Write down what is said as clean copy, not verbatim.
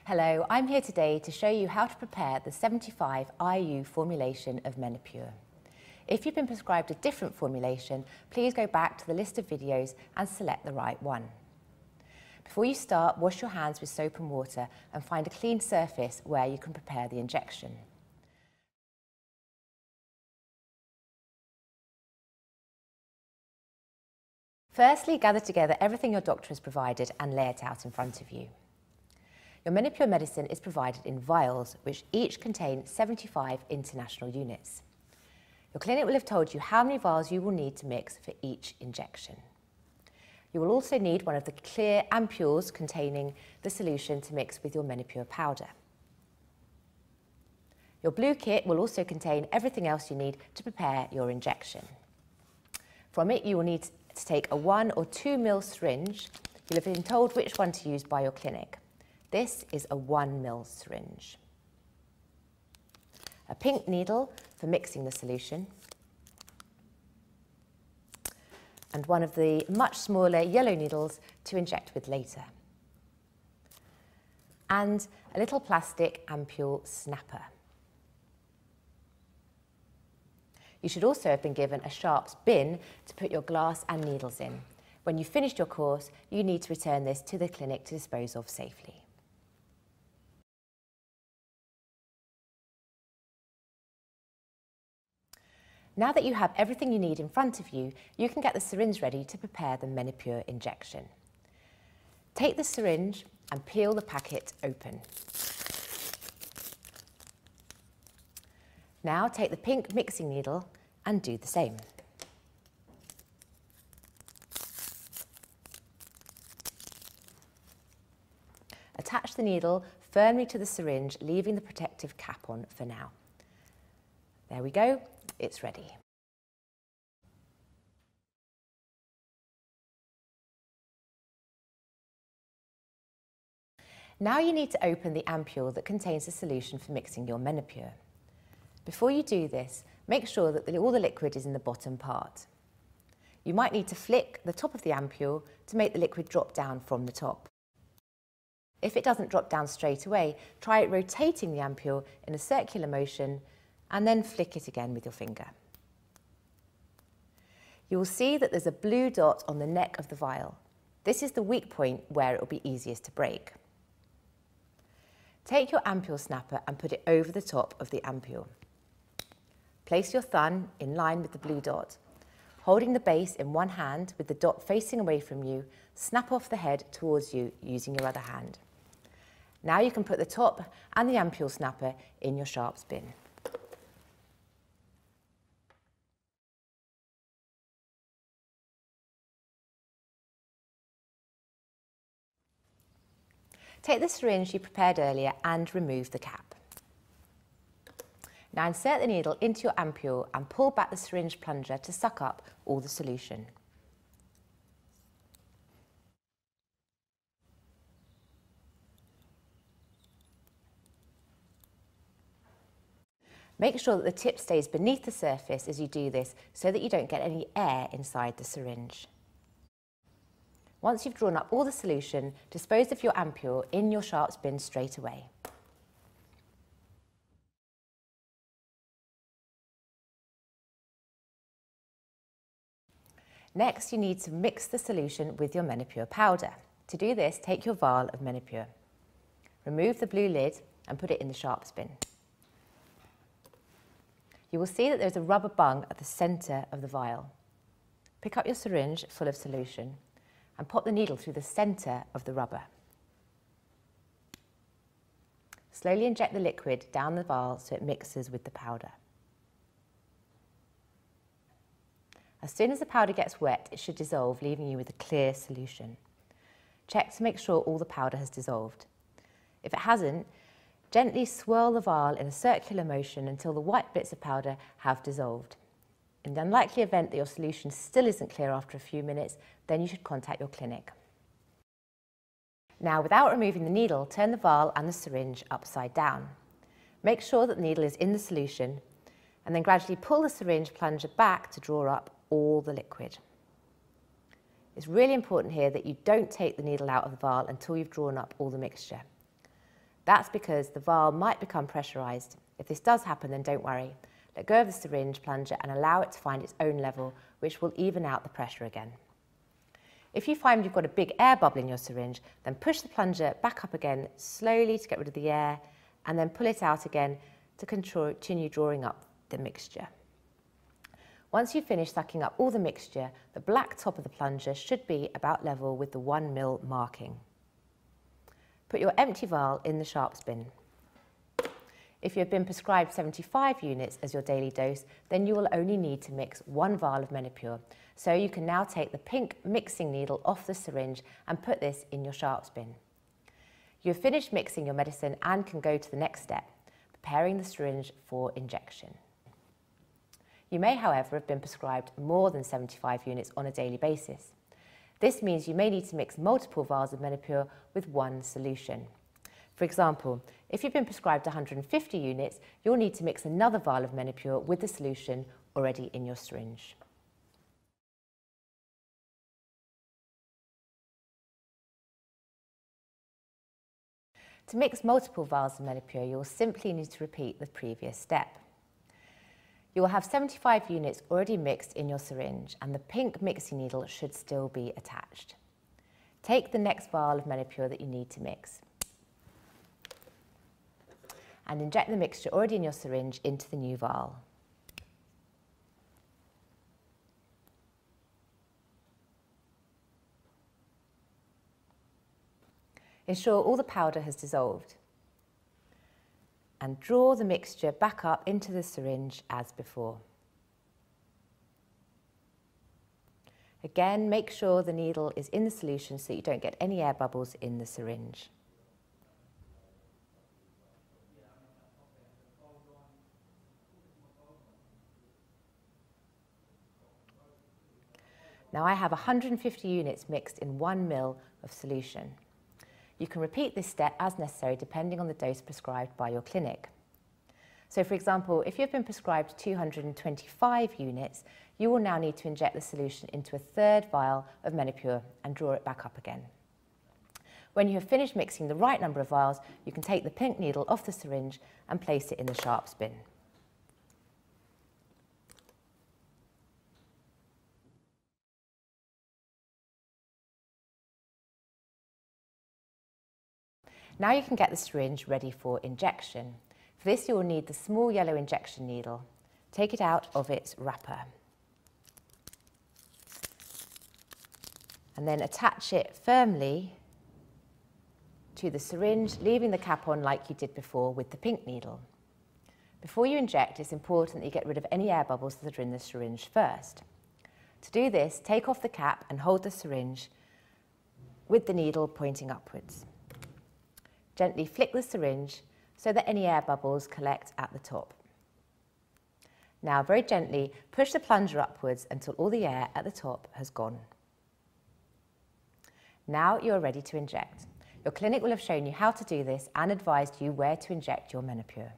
Hello, I'm here today to show you how to prepare the 75 IU formulation of Menopur. If you've been prescribed a different formulation, please go back to the list of videos and select the right one. Before you start, wash your hands with soap and water and find a clean surface where you can prepare the injection. Firstly, gather together everything your doctor has provided and lay it out in front of you. Your Menopur medicine is provided in vials, which each contain 75 international units. Your clinic will have told you how many vials you will need to mix for each injection. You will also need one of the clear ampules containing the solution to mix with your Menopur powder. Your blue kit will also contain everything else you need to prepare your injection. From it, you will need to take a 1 or 2 ml syringe. You'll have been told which one to use by your clinic. This is a 1 ml syringe. A pink needle for mixing the solution, and one of the much smaller yellow needles to inject with later, and a little plastic ampule snapper. You should also have been given a sharps bin to put your glass and needles in. When you've finished your course, you need to return this to the clinic to dispose of safely. Now that you have everything you need in front of you, you can get the syringe ready to prepare the Menopur injection. Take the syringe and peel the packet open. Now take the pink mixing needle and do the same. Attach the needle firmly to the syringe, leaving the protective cap on for now. There we go. It's ready. Now you need to open the ampule that contains the solution for mixing your Menopur. Before you do this, make sure that all the liquid is in the bottom part. You might need to flick the top of the ampule to make the liquid drop down from the top. If it doesn't drop down straight away, try rotating the ampule in a circular motion and then flick it again with your finger. You will see that there's a blue dot on the neck of the vial. This is the weak point where it will be easiest to break. Take your ampule snapper and put it over the top of the ampule. Place your thumb in line with the blue dot. Holding the base in one hand with the dot facing away from you, snap off the head towards you using your other hand. Now you can put the top and the ampule snapper in your sharps bin. Take the syringe you prepared earlier and remove the cap. Now insert the needle into your ampule and pull back the syringe plunger to suck up all the solution. Make sure that the tip stays beneath the surface as you do this so that you don't get any air inside the syringe. Once you've drawn up all the solution, dispose of your ampule in your sharps bin straight away. Next, you need to mix the solution with your Menopur powder. To do this, take your vial of Menopur. Remove the blue lid and put it in the sharps bin. You will see that there's a rubber bung at the centre of the vial. Pick up your syringe full of solution and pop the needle through the centre of the rubber. Slowly inject the liquid down the vial so it mixes with the powder. As soon as the powder gets wet, it should dissolve, leaving you with a clear solution. Check to make sure all the powder has dissolved. If it hasn't, gently swirl the vial in a circular motion until the white bits of powder have dissolved. In the unlikely event that your solution still isn't clear after a few minutes, then you should contact your clinic. Now, without removing the needle, turn the vial and the syringe upside down. Make sure that the needle is in the solution and then gradually pull the syringe plunger back to draw up all the liquid. It's really important here that you don't take the needle out of the vial until you've drawn up all the mixture. That's because the vial might become pressurised. If this does happen, then don't worry. Let go of the syringe plunger and allow it to find its own level, which will even out the pressure again. If you find you've got a big air bubble in your syringe, then push the plunger back up again slowly to get rid of the air, and then pull it out again to continue drawing up the mixture. Once you've finished sucking up all the mixture, the black top of the plunger should be about level with the 1 ml marking. Put your empty vial in the sharps bin. If you have been prescribed 75 units as your daily dose, then you will only need to mix 1 vial of Menopur. So you can now take the pink mixing needle off the syringe and put this in your sharps bin. You have finished mixing your medicine and can go to the next step, preparing the syringe for injection. You may, however, have been prescribed more than 75 units on a daily basis. This means you may need to mix multiple vials of Menopur with one solution. For example, if you've been prescribed 150 units, you'll need to mix another vial of Menopur with the solution already in your syringe. To mix multiple vials of Menopur, you'll simply need to repeat the previous step. You will have 75 units already mixed in your syringe, and the pink mixing needle should still be attached. Take the next vial of Menopur that you need to mix and inject the mixture already in your syringe into the new vial. Ensure all the powder has dissolved and draw the mixture back up into the syringe as before. Again, make sure the needle is in the solution so you don't get any air bubbles in the syringe. Now I have 150 units mixed in 1 ml of solution. You can repeat this step as necessary depending on the dose prescribed by your clinic. So for example, if you've been prescribed 225 units, you will now need to inject the solution into a third vial of Menopur and draw it back up again. When you have finished mixing the right number of vials, you can take the pink needle off the syringe and place it in the sharps bin. Now you can get the syringe ready for injection. For this you will need the small yellow injection needle. Take it out of its wrapper and then attach it firmly to the syringe, leaving the cap on like you did before with the pink needle. Before you inject, it's important that you get rid of any air bubbles that are in the syringe first. To do this, take off the cap and hold the syringe with the needle pointing upwards. Gently flick the syringe so that any air bubbles collect at the top. Now very gently push the plunger upwards until all the air at the top has gone. Now you are ready to inject. Your clinic will have shown you how to do this and advised you where to inject your Menopur.